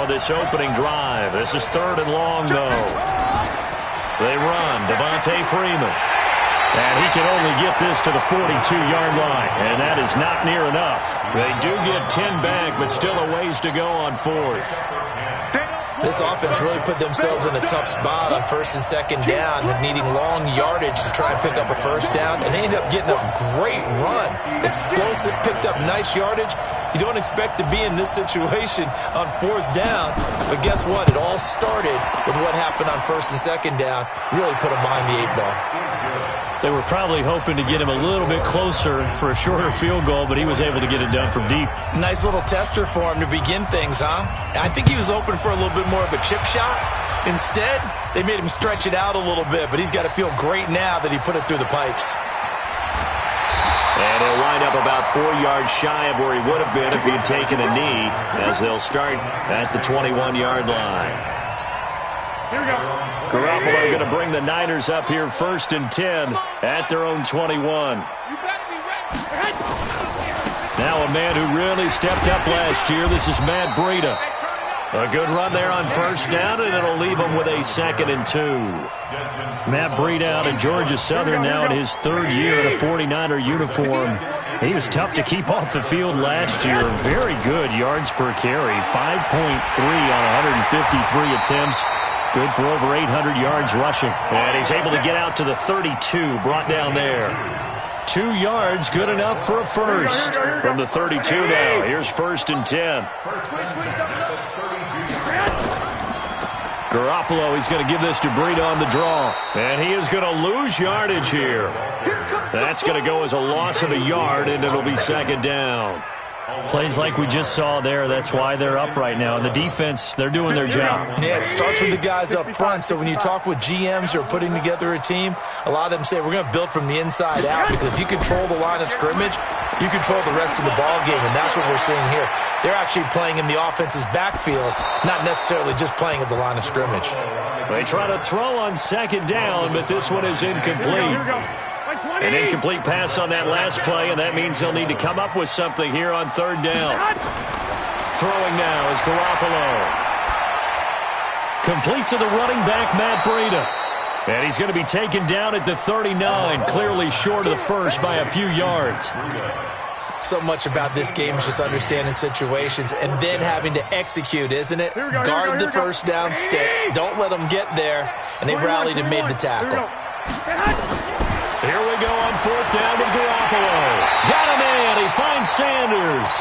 on this opening drive. This is 3rd and long, though. They run. Devontae Freeman. And he can only get this to the 42-yard line, and that is not near enough. They do get 10 back, but still a ways to go on 4th. This offense really put themselves in a tough spot on 1st and 2nd down, needing long yardage to try and pick up a 1st down, and they ended up getting a great run. Explosive, picked up nice yardage. You don't expect to be in this situation on 4th down, but guess what? It all started with what happened on 1st and 2nd down. Really put them behind the 8 ball. They were probably hoping to get him a little bit closer for a shorter field goal, but he was able to get it done from deep. Nice little tester for him to begin things, huh? I think he was hoping for a little bit more of a chip shot. Instead, they made him stretch it out a little bit, but he's got to feel great now that he put it through the pipes. And he'll wind up about 4 yards shy of where he would have been if he had taken a knee, as they'll start at the 21-yard line. Here we go. Garoppolo going to bring the Niners up here 1st and 10 at their own 21. Now a man who really stepped up last year. This is Matt Breida. A good run there on 1st down, and it'll leave him with a 2nd and 2. Matt Breida out of Georgia Southern now in his 3rd year in a 49er uniform. He was tough to keep off the field last year. Very good yards per carry. 5.3 on 153 attempts. Good for over 800 yards rushing. And he's able to get out to the 32, brought down there. 2 yards, good enough for a first. From the 32 now, here's 1st and 10. Garoppolo, he's going to give this to Breida on the draw. And he is going to lose yardage here. That's going to go as a loss of a yard, and it'll be 2nd down. Plays like we just saw there, that's why they're up right now. And the defense, they're doing their job. Yeah, it starts with the guys up front. So when you talk with GMs who are putting together a team, a lot of them say we're going to build from the inside out, because if you control the line of scrimmage, you control the rest of the ball game, and that's what we're seeing here. They're actually playing in the offense's backfield, not necessarily just playing at the line of scrimmage. They try to throw on 2nd down, but this one is incomplete. An incomplete pass on that last play, and that means they'll need to come up with something here on 3rd down. Throwing now is Garoppolo. Complete to the running back, Matt Breida. And he's going to be taken down at the 39, clearly short of the first by a few yards. So much about this game is just understanding situations and then having to execute, isn't it? Guard the 1st down sticks. Don't let them get there. And they rallied and made the tackle. Here we go on 4th down with Garoppolo. Got him in. He finds Sanders.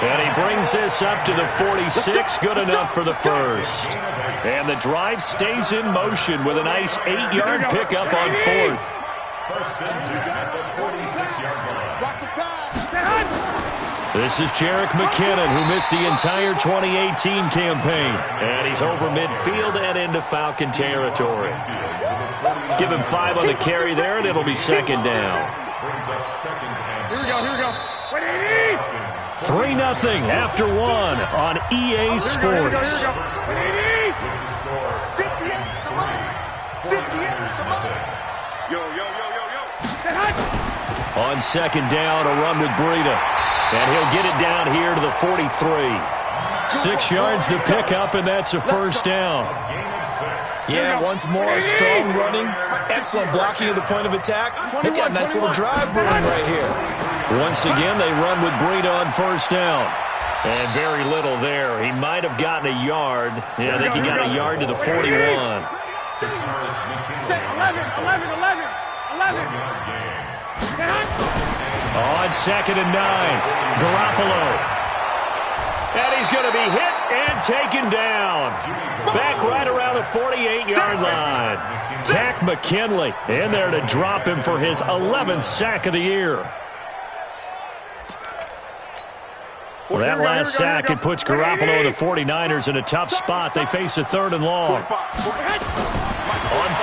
And he brings this up to the 46. Good enough for the first. And the drive stays in motion with a nice 8-yard pickup on 4th. This is Jerick McKinnon, who missed the entire 2018 campaign. And he's over midfield and into Falcon territory. Give him 5 on the carry there, and it'll be 2nd down. Here we go. 3-0 after 1 on EA Sports. On 2nd down, a run with Breida. And he'll get it down here to the 43. 6 yards the pickup, and that's a 1st down. Yeah, once more, strong running, excellent blocking at the point of attack. They've got a nice little drive brewing right here. Once again, they run with Breida on 1st down. And very little there. He might have gotten a yard. Yeah, I think he got a yard to the 41. 11. On 2nd and 9, Garoppolo. And he's going to be hit and taken down. Back right around the 48-yard line. Tack McKinley in there to drop him for his 11th sack of the year. Well, that last sack, it puts Garoppolo and the 49ers in a tough spot. They face a 3rd and long. On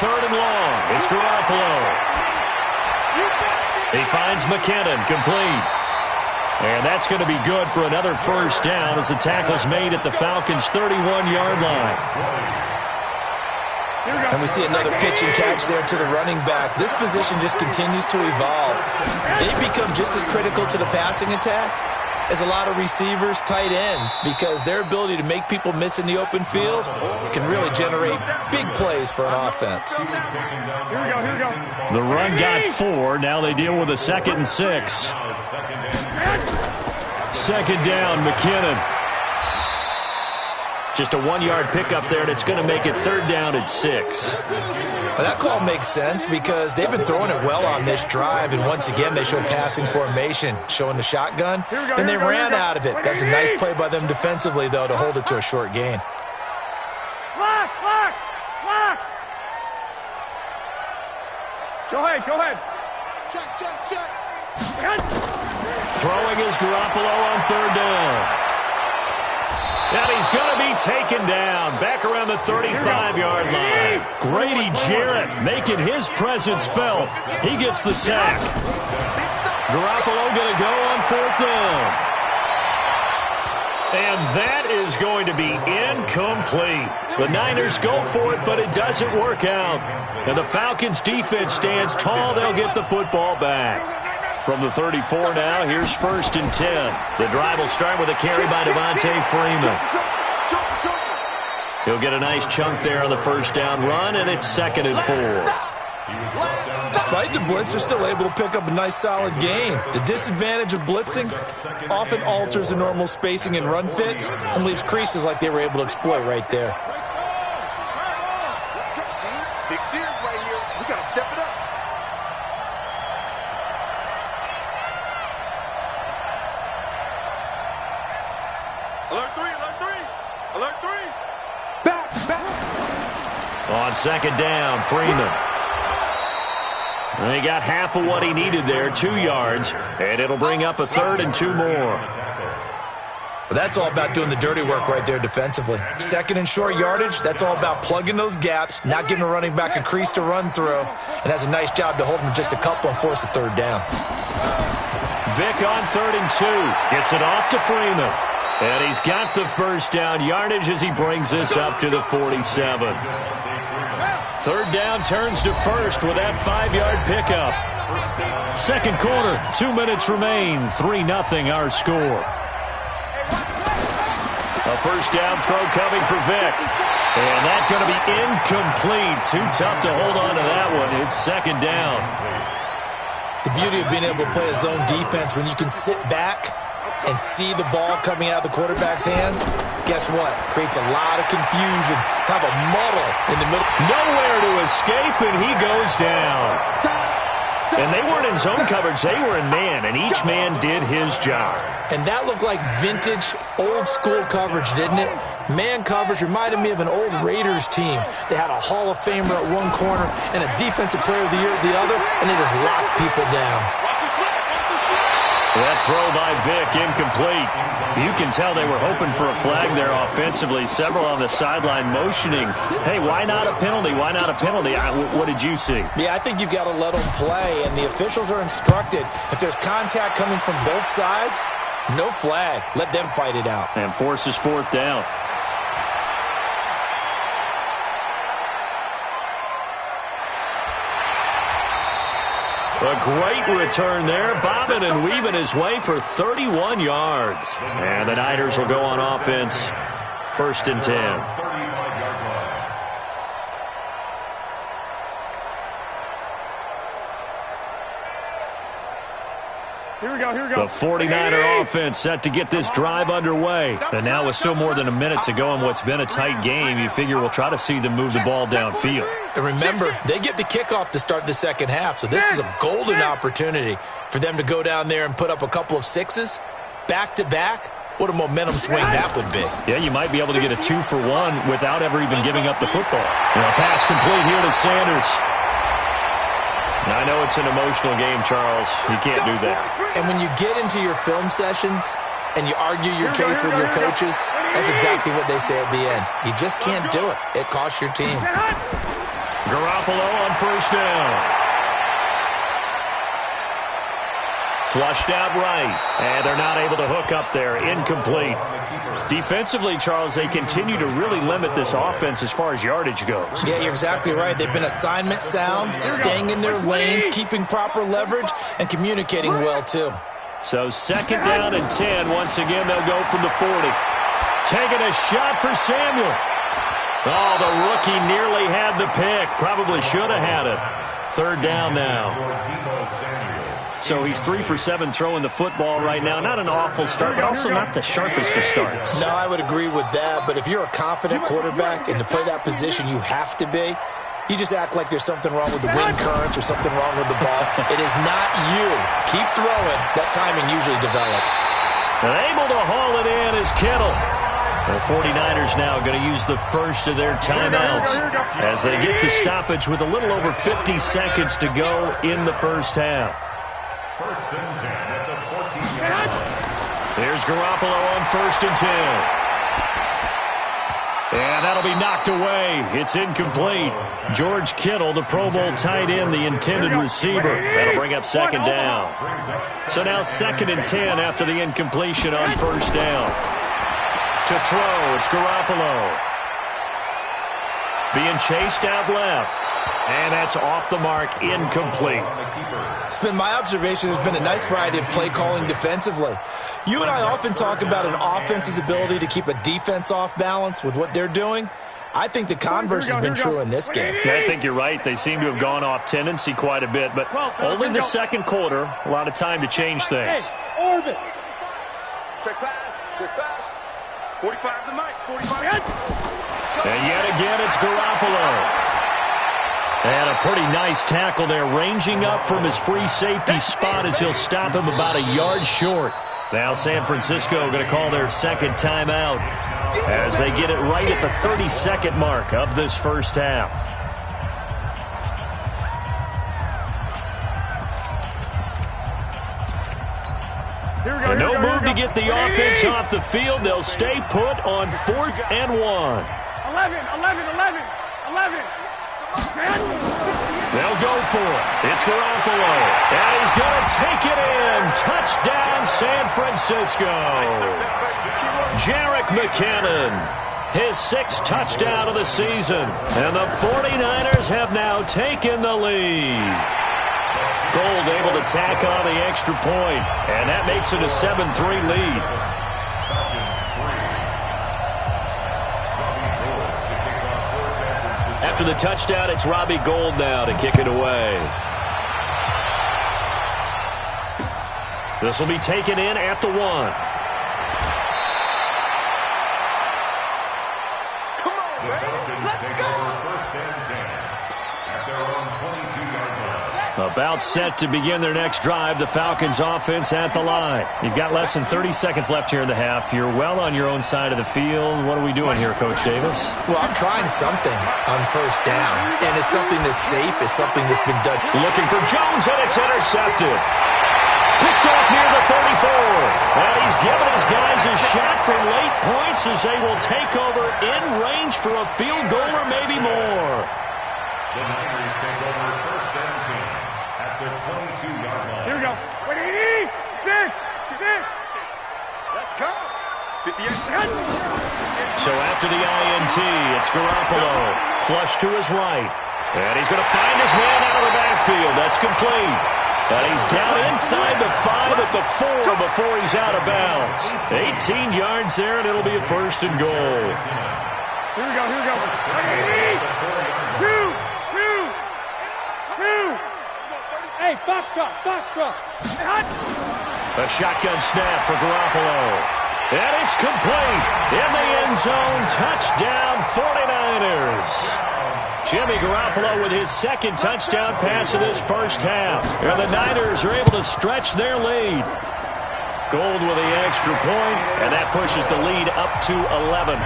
3rd and long, it's Garoppolo. He finds McKinnon, complete. And that's going to be good for another 1st down as the tackle's made at the Falcons' 31-yard line. And we see another pitch and catch there to the running back. This position just continues to evolve. They become just as critical to the passing attack is a lot of receivers, tight ends, because their ability to make people miss in the open field can really generate big plays for an offense. Here we go, here we go. The run got 4. Now they deal with a 2nd and 6. Second down, McKinnon. Just a 1-yard pickup there, and it's going to make it 3rd down at 6. Well, that call makes sense because they've been throwing it well on this drive, and once again they show passing formation, showing the shotgun, and they ran out of it. That's a nice play by them defensively, though, to hold it to a short gain. Lock, lock, lock. Go ahead, go ahead. Check, check, check. Throwing is Garoppolo on 3rd down. And he's going to be taken down back around the 35-yard line. Grady Jarrett making his presence felt. He gets the sack. Garoppolo going to go on 4th down. And that is going to be incomplete. The Niners go for it, but it doesn't work out. And the Falcons' defense stands tall. They'll get the football back. From the 34 now, here's 1st and 10. The drive will start with a carry by Devontae Freeman. He'll get a nice chunk there on the 1st down run, and it's 2nd and 4. Despite the blitz, they're still able to pick up a nice solid gain. The disadvantage of blitzing often alters the normal spacing and run fits and leaves creases like they were able to exploit right there. Big series right here. We got to step it up. Alert 3, alert 3, alert 3. Back, back. On 2nd down, Freeman. And he got half of what he needed there, 2 yards, and it'll bring up a 3rd and 2 more. But that's all about doing the dirty work right there defensively. 2nd and short yardage, that's all about plugging those gaps, not giving a running back a crease to run through, and that's a nice job to hold him just a couple and force a 3rd down. Vic on 3rd and 2. Gets it off to Freeman. And he's got the 1st down yardage as he brings this up to the 47. 3rd down turns to 1st with that 5-yard pickup. 2nd quarter, 2 minutes remain. 3-0 our score. A 1st down throw coming for Vic. And that's going to be incomplete. Too tough to hold on to that one. It's 2nd down. The beauty of being able to play a zone defense when you can sit back and see the ball coming out of the quarterback's hands, guess what? Creates a lot of confusion, kind of a muddle in the middle. Nowhere to escape, and he goes down. And they weren't in zone coverage. They were in man, and each man did his job. And that looked like vintage, old-school coverage, didn't it? Man coverage reminded me of an old Raiders team. They had a Hall of Famer at one corner and a Defensive Player of the Year at the other, and they just locked people down. That throw by Vic, incomplete. You can tell they were hoping for a flag there offensively. Several on the sideline motioning, hey, why not a penalty? Why not a penalty? What did you see? Yeah, I think you've got to let them play, and the officials are instructed. If there's contact coming from both sides, no flag. Let them fight it out. And forces 4th down. A great return there, bobbing and weaving his way for 31 yards. And the Niners will go on offense, 1st and 10. Here we go, here we go. The 49er offense set to get this drive underway. And now with still more than a minute to go in what's been a tight game, you figure we'll try to see them move the ball downfield. And remember, they get the kickoff to start the second half, so this is a golden opportunity for them to go down there and put up a couple of sixes back-to-back. What a momentum swing that would be. Yeah, you might be able to get a 2-for-1 without ever even giving up the football. And a pass complete here to Sanders. Now, I know it's an emotional game, Charles. You can't do that. And when you get into your film sessions and you argue your case with your coaches, that's exactly what they say at the end. You just can't do it. It costs your team. Garoppolo on 1st down. Flushed out right. And they're not able to hook up there. Incomplete. Defensively, Charles, they continue to really limit this offense as far as yardage goes. Yeah, you're exactly right. They've been assignment sound, staying in their lanes, keeping proper leverage, and communicating well, too. So second down and 10. Once again, they'll go from the 40. Taking a shot for Samuel. Oh, the rookie nearly had the pick. Probably should have had it. Third down now. So he's 3 for 7 throwing the football right now. Not an awful start, but also not the sharpest of starts. No, I would agree with that. But if you're a confident quarterback and to play that position, you have to be. You just act like there's something wrong with the wind currents or something wrong with the ball. It is not you. Keep throwing. That timing usually develops. And able to haul it in is Kittle. The 49ers now going to use the first of their timeouts as they get the stoppage with a little over 50 seconds to go in the first half. First and 10 at the 14-yard line. Here's Garoppolo on first and 10. And that'll be knocked away. It's incomplete. George Kittle, the Pro Bowl tight end, the intended receiver. That'll bring up second down. So now second and 10 after the incompletion on first down. To throw, it's Garoppolo. Being chased out left. And that's off the mark, incomplete. It's been my observation there's been a nice variety of play calling defensively. You and I often talk about an offense's ability to keep a defense off balance with what they're doing. I think the converse has been true in this game. Yeah, I think you're right. They seem to have gone off tendency quite a bit, but only the second quarter. A lot of time to change things. Orbit. Check pass. Check pass. 45 the mic. 45. And yet again, it's Garoppolo. And a pretty nice tackle there, ranging up from his free safety spot as he'll stop him about a yard short. Now San Francisco going to call their second timeout as they get it right at the 30-second mark of this first half. And no move to get the offense off the field. They'll stay put on 4th and 1. 11. They'll go for it. It's Garoppolo. And he's going to take it in. Touchdown, San Francisco. Jerick McKinnon, his 6th touchdown of the season. And the 49ers have now taken the lead. Gold able to tack on the extra point. And that makes it a 7-3 lead. After the touchdown, it's Robbie Gould now to kick it away. This will be taken in at the 1. Come on, baby. Let's go. First and 10 at their own 22-yard line. About set to begin their next drive, the Falcons offense at the line. You've got less than 30 seconds left here in the half. You're well on your own side of the field. What are we doing here, Coach Davis? Well, I'm trying something on first down, and it's something that's safe. It's something that's been done. Looking for Jones, and it's intercepted. Picked off near the 34. And he's given his guys a shot for late points as they will take over in range for a field goal or maybe more. The Niners take over first and 10 at their 22-yard line. Here we go. 6. Let's go. 58. So after the INT, it's Garoppolo. Flush to his right. And he's going to find his man out of the backfield. That's complete. And he's down inside the 5 at the 4 before he's out of bounds. 18 yards there, and it'll be a first and goal. Here we go. 2. Hey, box truck. A shotgun snap for Garoppolo. And it's complete. In the end zone, touchdown 49ers. Jimmy Garoppolo with his 2nd touchdown pass of this first half. And the Niners are able to stretch their lead. Gold with the extra point, and that pushes the lead up to 11.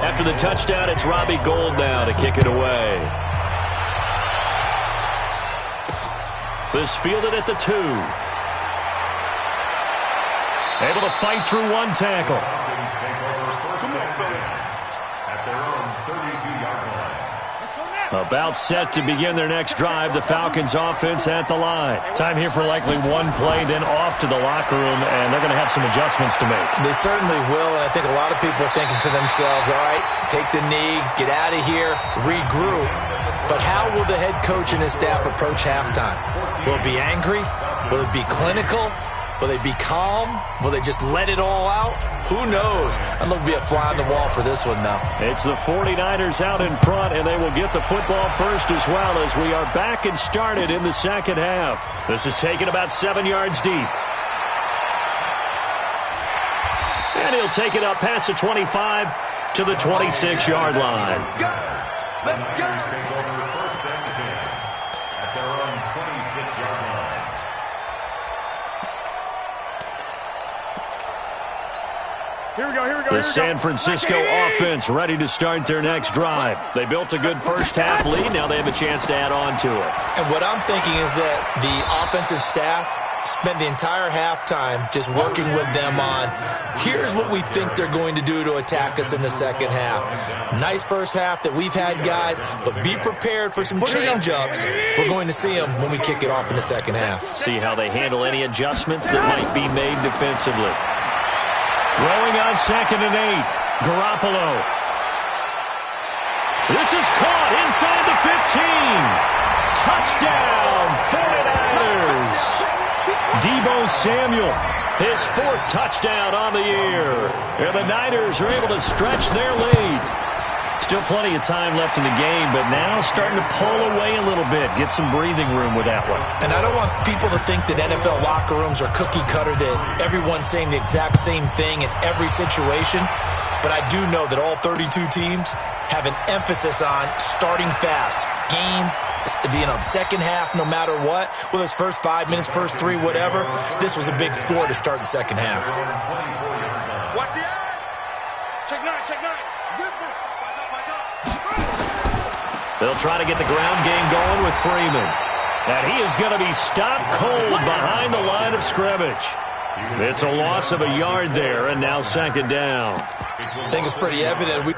After the touchdown, it's Robbie Gould now to kick it away. This fielded at the 2. Able to fight through one tackle. At their own 32-yard line. Let's go now. About set to begin their next drive, the Falcons offense at the line. Time here for likely one play, then off to the locker room, and they're going to have some adjustments to make. They certainly will, and I think a lot of people are thinking to themselves, all right, take the knee, get out of here, regroup. But how will the head coach and his staff approach halftime? Will it be angry? Will it be clinical? Will they be calm? Will they just let it all out? Who knows? I'd love to be a fly on the wall for this one, though. It's the 49ers out in front, and they will get the football first as well as we are back and started in the second half. This is taken about 7 yards deep. And he'll take it up past the 25 to the 26-yard line. The Niners take over first and 10 at their own 26-yard line. Here we go. The San Francisco offense ready to start their next drive. They built a good first half lead. Now they have a chance to add on to it. And what I'm thinking is that the offensive staff spent the entire halftime just working with them on, here's what we think they're going to do to attack us in the second half. Nice first half that we've had, guys, but be prepared for some change-ups. We're going to see them when we kick it off in the second half. See how they handle any adjustments that might be made defensively. Throwing on 2nd and 8. Garoppolo. This is caught inside the 15. Touchdown, 49ers. Deebo Samuel, his 4th touchdown on the year. And the Niners are able to stretch their lead. Still plenty of time left in the game, but now starting to pull away a little bit. Get some breathing room with that one. And I don't want people to think that NFL locker rooms are cookie cutter, that everyone's saying the exact same thing in every situation. But I do know that all 32 teams have an emphasis on starting fast. Game, second half, no matter what. Whether it's first 5 minutes, first 3, whatever. This was a big score to start the second half. Watch the eye. Check 9, check 9. They'll try to get the ground game going with Freeman. And he is going to be stopped cold behind the line of scrimmage. It's a loss of a yard there, and now second down. I think it's pretty evident. We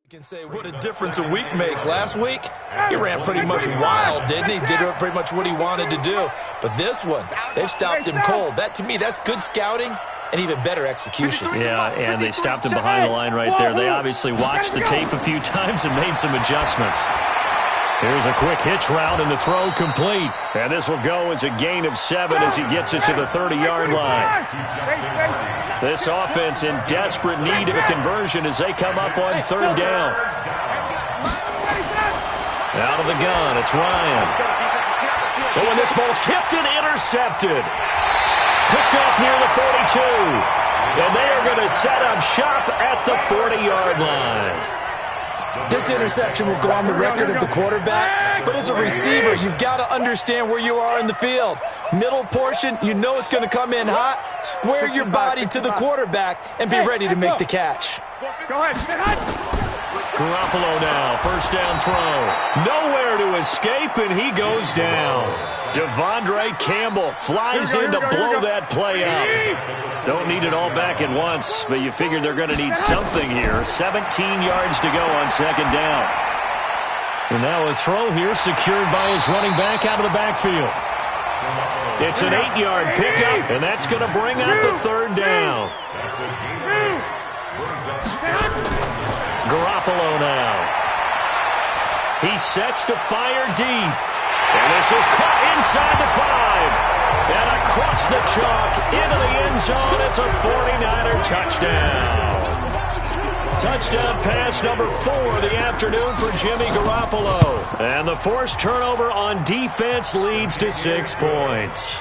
can say what a difference a week makes. Last week, he ran pretty much wild, didn't he? Did pretty much what he wanted to do. But this one, they've stopped him cold. That, to me, that's good scouting and even better execution. Yeah, and they stopped him behind the line right there. They obviously watched the tape a few times and made some adjustments. Here's a quick hitch route and the throw complete. And this will go as a gain of 7 as he gets it to the 30-yard line. This offense in desperate need of a conversion as they come up on 3rd down. Out of the gun, it's Ryan. But when this ball's tipped and intercepted. Picked off near the 42. And they are going to set up shop at the 40-yard line. This interception will go on the record of the quarterback, but as a receiver, you've got to understand where you are in the field. Middle portion, you know it's going to come in hot. Square your body to the quarterback and be ready to make the catch. Go ahead. Garoppolo now, first down throw. Nowhere to escape, and he goes down. Devondre Campbell flies in to blow that play up. Don't need it all back at once, but you figure they're going to need something here. 17 yards to go on second down. And now a throw here secured by his running back out of the backfield. It's an 8-yard pickup, and that's going to bring out the 3rd down. Garoppolo now. He sets to fire deep. And this is caught inside the 5. And across the chalk into the end zone. It's a 49er touchdown. Touchdown pass number 4 of the afternoon for Jimmy Garoppolo. And the forced turnover on defense leads to 6 points.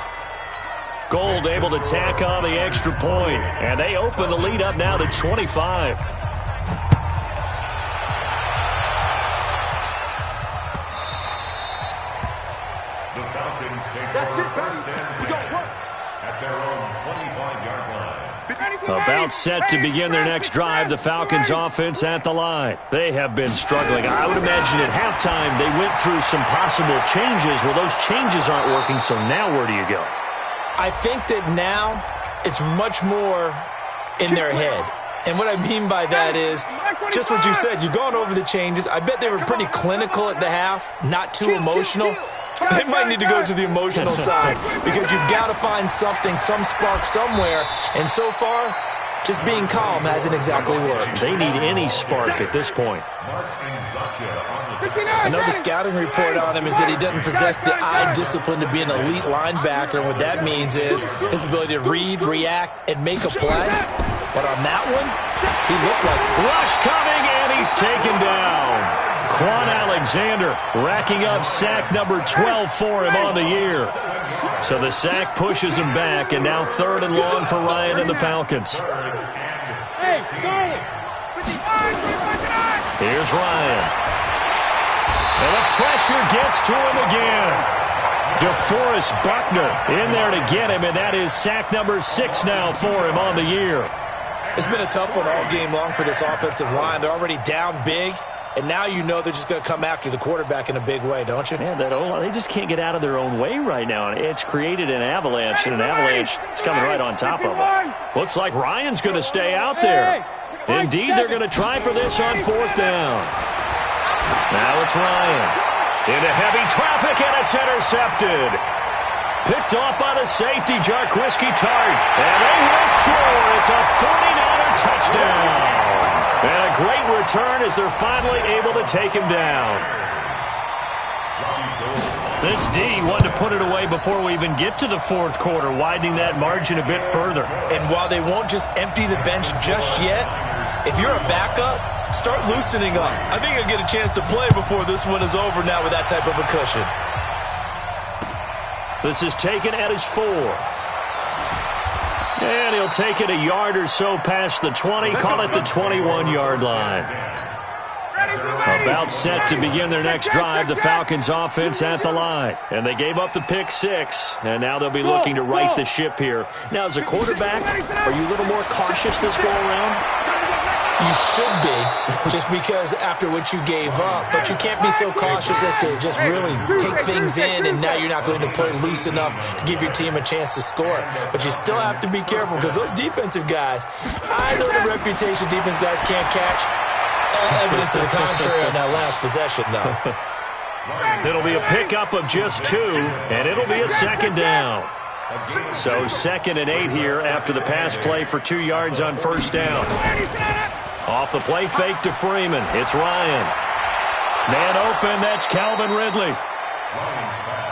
Gold able to tack on the extra point. And they open the lead up now to 25. The Falcons take over first and 10 at their own 25-yard line. About set to begin their next drive, the Falcons offense at the line. They have been struggling. I would imagine at halftime they went through some possible changes. Well, those changes aren't working, so now where do you go? I think that now it's much more in their head. And what I mean by that is just what you said. You've gone over the changes. I bet they were pretty clinical at the half, not too emotional. They might need to go to the emotional side because you've got to find something, some spark somewhere. And so far, just being calm hasn't exactly worked. They need any spark at this point. I know the scouting report on him is that he doesn't possess the eye discipline to be an elite linebacker. And what that means is his ability to read, react, and make a play. But on that one, he looked like rush coming, and he's taken down. Quan Alexander racking up sack number 12 for him on the year. So the sack pushes him back, and now 3rd and long for Ryan and the Falcons. Hey, Charlie. Here's Ryan. And the pressure gets to him again. DeForest Buckner in there to get him, and that is sack number 6 now for him on the year. It's been a tough one all game long for this offensive line. They're already down big, and now you know they're just going to come after the quarterback in a big way, don't you? Man, that O-line, they just can't get out of their own way right now. It's created an avalanche, and an avalanche is coming right on top of them. Looks like Ryan's going to stay out there. Indeed, they're going to try for this on 4th down. Now it's Ryan. Into heavy traffic, and it's intercepted. Picked off by the safety, Jarquiski Tart. And they will score. It's a 49er touchdown. And a great return as they're finally able to take him down. This D wanted to put it away before we even get to the 4th quarter, widening that margin a bit further. And while they won't just empty the bench just yet, if you're a backup, start loosening up. I think you'll get a chance to play before this one is over now with that type of a cushion. This is taken at his 4. And he'll take it a yard or so past the 20, call it the 21-yard line. About set to begin their next drive, the Falcons offense at the line. And they gave up the pick 6, and now they'll be looking to right the ship here. Now, as a quarterback, are you a little more cautious this go-around? You should be, just because after what you gave up, but you can't be so cautious as to just really take things in, and now you're not going to play loose enough to give your team a chance to score. But you still have to be careful because those defensive guys, I know the reputation defense guys can't catch. Evidence to the contrary on that last possession, though. It'll be a pickup of just 2, and it'll be a 2nd down. So 2nd and 8 here after the pass play for 2 yards on 1st down. Off the play fake to Freeman. It's Ryan. Man open, that's Calvin Ridley.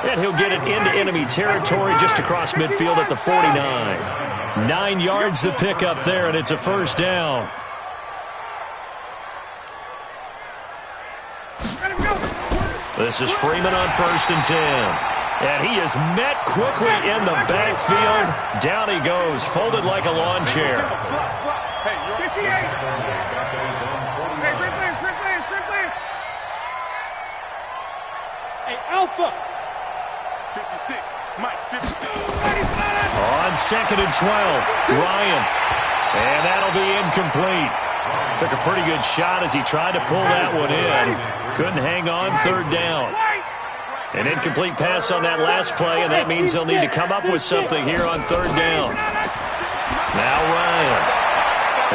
And he'll get it into enemy territory just across midfield at the 49. 9 yards the pickup there, and it's a 1st down. This is Freeman on 1st and 10. And he is met quickly in the backfield. Down he goes, folded like a lawn chair. Hey, Alpha. 56. Mike, 56. On 2nd and 12, Ryan. And that'll be incomplete. Took a pretty good shot as he tried to pull that one in. Couldn't hang on, 3rd down. An incomplete pass on that last play, and that means they'll need to come up with something here on 3rd down. Now Ryan.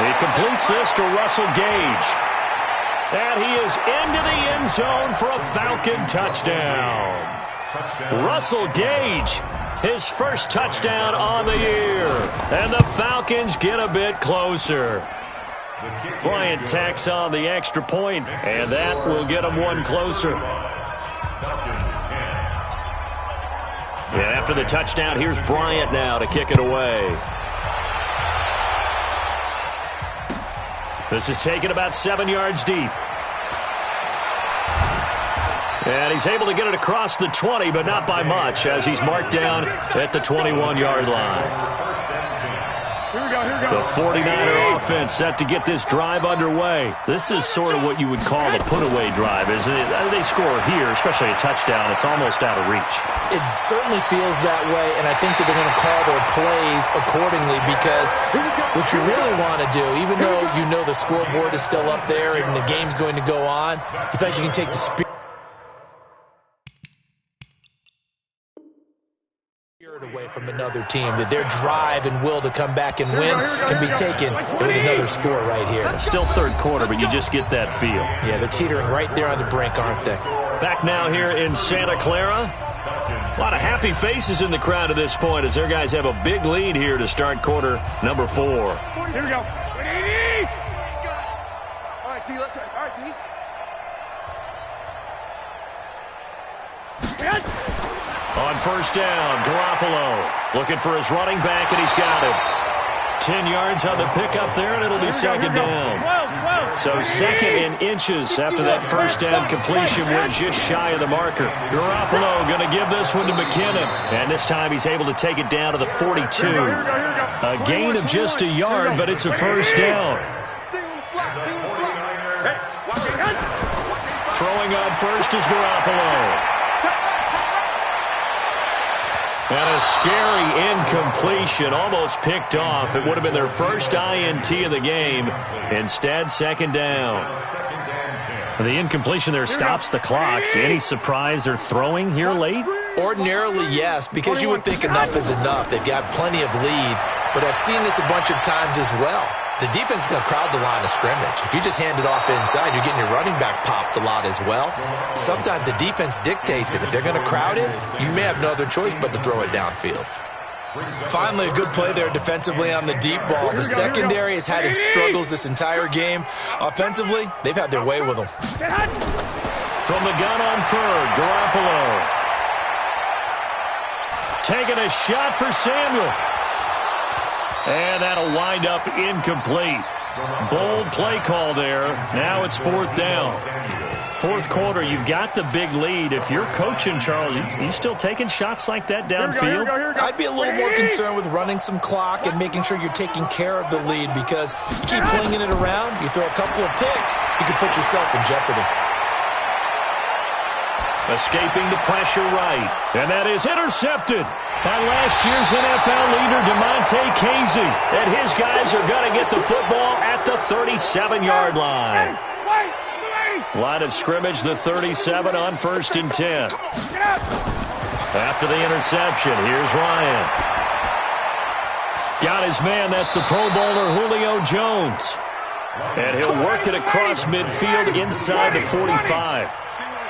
He completes this to Russell Gage. And he is into the end zone for a Falcon touchdown. Russell Gage, his first touchdown on the year. And the Falcons get a bit closer. Bryant tacks on the extra point, and that will get them one closer. And after the touchdown, here's Bryant now to kick it away. This is taken about 7 yards deep. And he's able to get it across the 20, but not by much, as he's marked down at the 21-yard line. Here we go. The 49er offense set to get this drive underway. This is sort of what you would call a put-away drive, isn't it? They score here, especially a touchdown. It's almost out of reach. It certainly feels that way, and I think that they're going to call their plays accordingly because what you really want to do, even though you know the scoreboard is still up there and the game's going to go on, you think you can take the spirit away from another team, that their drive and will to come back and win can be taken with another score right here. Still third quarter, but you just get that feel. Yeah, they're teetering right there on the brink, aren't they? Back now here in Santa Clara. A lot of happy faces in the crowd at this point as their guys have a big lead here to start quarter number 4. Here we go. All right, T, let's try. All right, T. On first down, Garoppolo looking for his running back, and he's got it. 10 yards on the pickup there, and it'll be second down. So second in inches after that first down completion went just shy of the marker. Garoppolo going to give this one to McKinnon, and this time he's able to take it down to the 42. A gain of just a yard, but it's a first down. Throwing on first is Garoppolo. And a scary incompletion, almost picked off. It would have been their first INT of the game. Instead, second down. The incompletion there stops the clock. Any surprise they're throwing here late? Ordinarily, yes, because you would think enough is enough. They've got plenty of lead, but I've seen this a bunch of times as well. The defense is going to crowd the line of scrimmage. If you just hand it off inside, you're getting your running back popped a lot as well. Sometimes the defense dictates it. If they're going to crowd it, you may have no other choice but to throw it downfield. Finally, a good play there defensively on the deep ball. The secondary has had its struggles this entire game. Offensively, they've had their way with them. From the gun on third, Garoppolo. Taking a shot for Samuel. And that'll wind up incomplete. Bold play call there. Now it's fourth down. Fourth quarter, you've got the big lead. If you're coaching, Charles, you still taking shots like that downfield? I'd be a little more concerned with running some clock and making sure you're taking care of the lead, because you keep flinging it around, you throw a couple of picks, you can put yourself in jeopardy. Escaping the pressure right. And that is intercepted by last year's NFL leader, DeMonte Casey. And his guys are going to get the football at the 37-yard line. Line of scrimmage, the 37 on first and 10. After the interception, here's Ryan. Got his man, that's the Pro Bowler Julio Jones. And he'll work it across midfield inside the 45.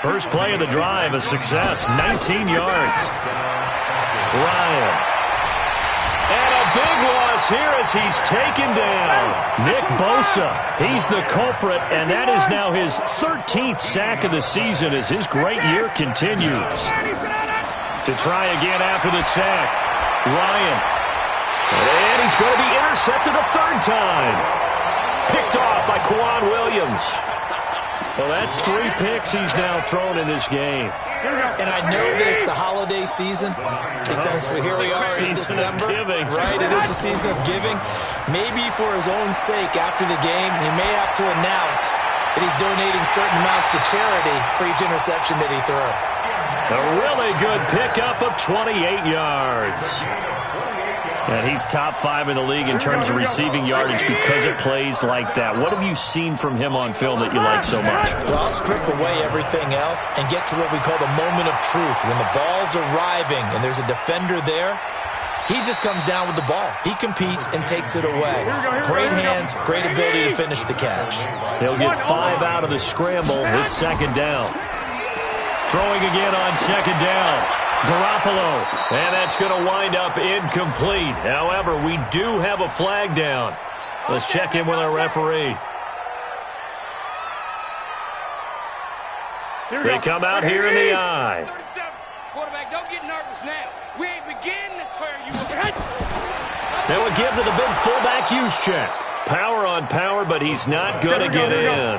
First play of the drive, a success, 19 yards. Ryan. And a big loss here as he's taken down. Nick Bosa, he's the culprit, and that is now his 13th sack of the season as his great year continues. To try again after the sack, Ryan. And he's going to be intercepted a third time. Picked off by Quan Williams. Well, that's 3 picks he's now thrown in this game. And I know this, the holiday season, because here we are in December. Right, it is the season of giving. Maybe for his own sake, after the game, he may have to announce that he's donating certain amounts to charity for each interception that he threw. A really good pickup of 28 yards. And he's top 5 in the league in terms of receiving yardage because it plays like that. What have you seen from him on film that you like so much? Well, I'll strip away everything else and get to what we call the moment of truth. When the ball's arriving and there's a defender there, he just comes down with the ball. He competes and takes it away. Great hands, great ability to finish the catch. He'll get 5 out of the scramble. It's second down. Throwing again on second down. Garoppolo, and that's going to wind up incomplete. However, we do have a flag down. Let's check in with our referee. They come out here in the eye. Quarterback, don't get nervous now. We ain't beginning to tear you up. They will give to the big fullback use check. Power on power, but he's not going to get in.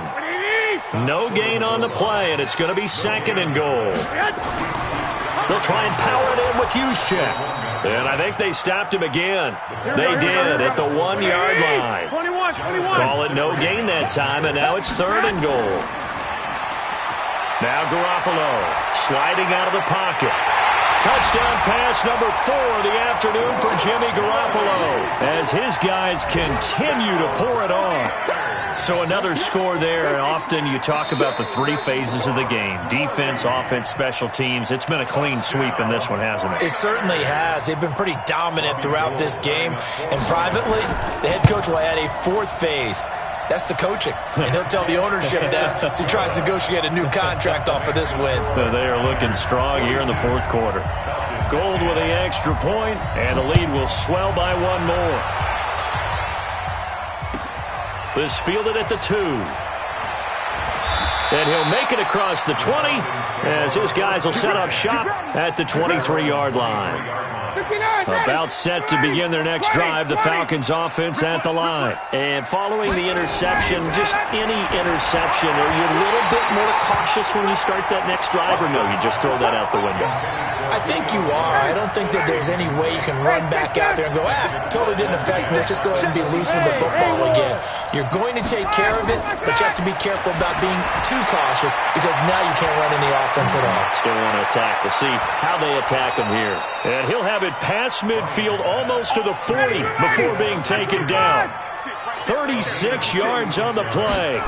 No gain on the play, and it's going to be second and goal. They'll try and power it in with Juszczyk. And I think they stopped him again. They did at the 1-yard line. 21. Call it no gain that time, and now it's third and goal. Now Garoppolo sliding out of the pocket. Touchdown pass number 4 of the afternoon for Jimmy Garoppolo as his guys continue to pour it on. So another score there, and often you talk about the three phases of the game. Defense, offense, special teams. It's been a clean sweep in this one, hasn't it? It certainly has. They've been pretty dominant throughout this game. And privately, the head coach will add a fourth phase. That's the coaching. And he'll tell the ownership that as he tries to negotiate a new contract off of this win. They are looking strong here in the fourth quarter. Gold with the extra point, and the lead will swell by one more. This fielded at the 2. And he'll make it across the 20 as his guys will set up shop at the 23-yard line. About set to begin their next drive, the Falcons offense at the line. And following the interception, just any interception, are you a little bit more cautious when you start that next drive, or no, you just throw that out the window? I think you are. I don't think that there's any way you can run back out there and go, totally didn't affect me. Let's just go ahead and be loose with the football again. You're going to take care of it, but you have to be careful about being too cautious because now you can't run any offense at all. Still want to attack. We'll see how they attack him here. And he'll have it past midfield almost to the 40 before being taken down. 36 yards on the play.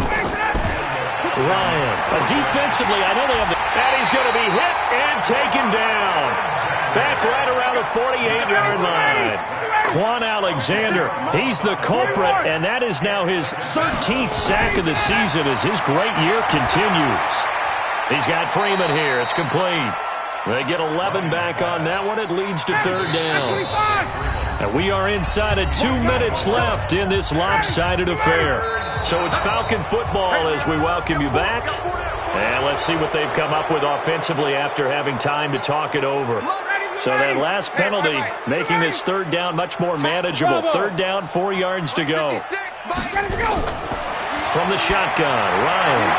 Ryan, defensively, I know they have the... And he's going to be hit and taken down. Back right around the 48-yard line. Quan Alexander, he's the culprit, and that is now his 13th sack of the season as his great year continues. He's got Freeman here. It's complete. They get 11 back on that one. It leads to third down. And we are inside of 2 minutes left in this lopsided affair. So it's Falcon football as we welcome you back. And let's see what they've come up with offensively after having time to talk it over. So that last penalty making this third down much more manageable. Third down, 4 yards to go. From the shotgun, Ryan.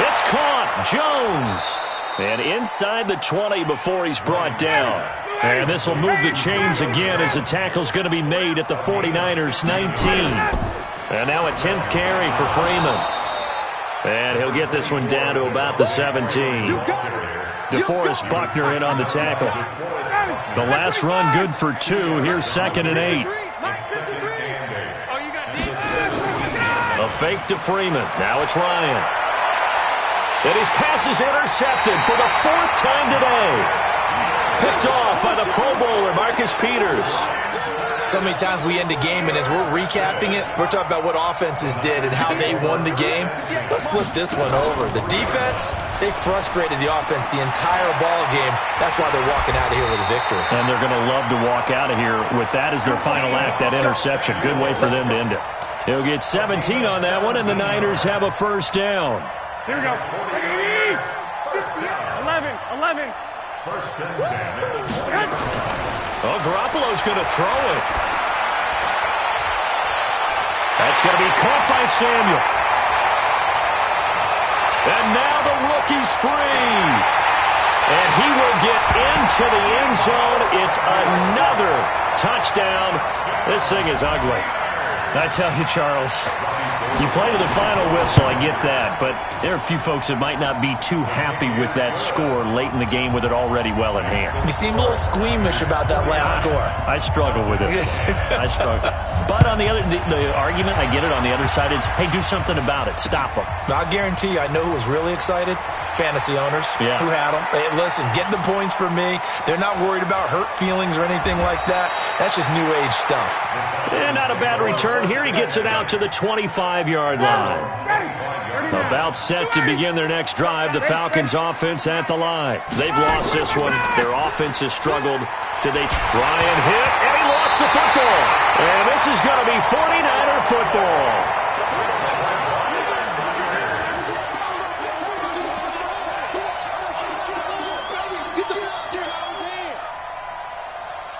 It's caught. Jones. And inside the 20 before he's brought down. And this will move the chains again as the tackle's going to be made at the 49ers 19. And now a 10th carry for Freeman. And he'll get this one down to about the 17. DeForest Buckner in on the tackle. The last run good for 2. Here's 2nd and 8. A fake to Freeman. Now it's Ryan. And his pass is intercepted for the 4th time today. Picked off by the Pro Bowler, Marcus Peters. So many times we end a game, and as we're recapping it, we're talking about what offenses did and how they won the game. Let's flip this one over. The defense, they frustrated the offense the entire ball game. That's why they're walking out of here with a victory. And they're going to love to walk out of here with that as their final act, that interception. Good way for them to end it. He'll get 17 on that one, and the Niners have a first down. Here we go. 11. First and 10. Oh, Garoppolo's going to throw it. That's going to be caught by Samuel. And now the rookie's free. And he will get into the end zone. It's another touchdown. This thing is ugly. I tell you, Charles, you play to the final whistle, I get that, but there are a few folks that might not be too happy with that score late in the game with it already well in hand. You seem a little squeamish about that last score. I struggle with it. I struggle. But on the other, the argument, I get it, on the other side is, hey, do something about it. Stop them. I guarantee you, I know who was really excited. Fantasy owners who had them. Hey, listen, get the points for me. They're not worried about hurt feelings or anything like that. That's just new age stuff. And not a bad return. Here he gets it out to the 25-yard line. About set to begin their next drive. The Falcons offense at the line. They've lost this one. Their offense has struggled. Did they try and hit? And he lost the football. And this is going to be 49er football.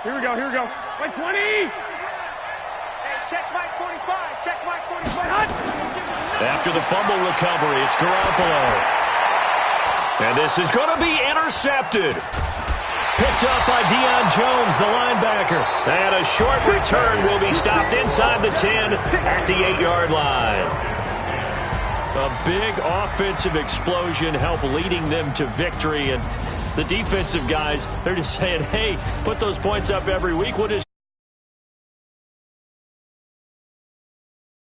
Here we go. By 20. Hey, check Mike 45. Check Mike 45. After the fumble recovery, it's Garoppolo. And this is going to be intercepted. Picked up by Deion Jones, the linebacker. And a short return will be stopped inside the 10 at the 8-yard line. A big offensive explosion helped leading them to victory. And the defensive guys, they're just saying, hey, put those points up every week. We'll just